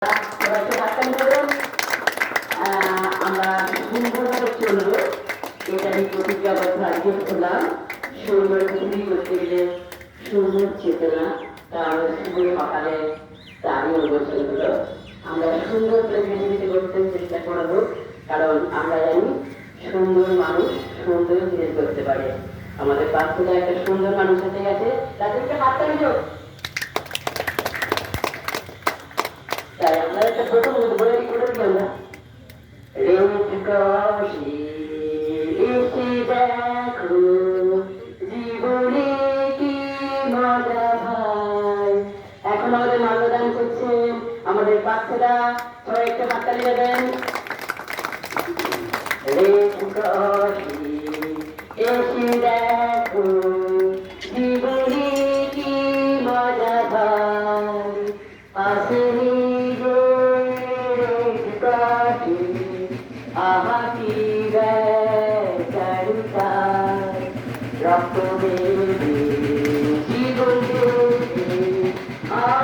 আমরা সুন্দরভাবে চলবো এটাই প্রতিজ্ঞাবদ্ধ আজকে হলাম। সুন্দর পৃথিবী করতে গেলে সুন্দর চেতনা তা আমরা সুন্দর সকালে দাঁড়িয়ে বসেছিল আমরা সুন্দর করে পৃথিবীতে করতে চেষ্টা করবো, কারণ আমরা জানি সুন্দর মানুষ সুন্দর জিনিস করতে পারে। আমাদের পাশ থেকে একটা সুন্দর মানুষ এসে গেছে, তাদেরকে হাতটা দিও। তাই আমরা একটা প্রথম বলে দিই আমরা রেখি এসে দেখো জীবনে কি মজা ভাই। এখন আমাদের মাল্যদান করছেন আমাদের বাচ্চারা, সবাই একটা হাততালি দেবেন। রেখি এসে দেখো জীবনে কি মজা ভাই। পাশে আহা কি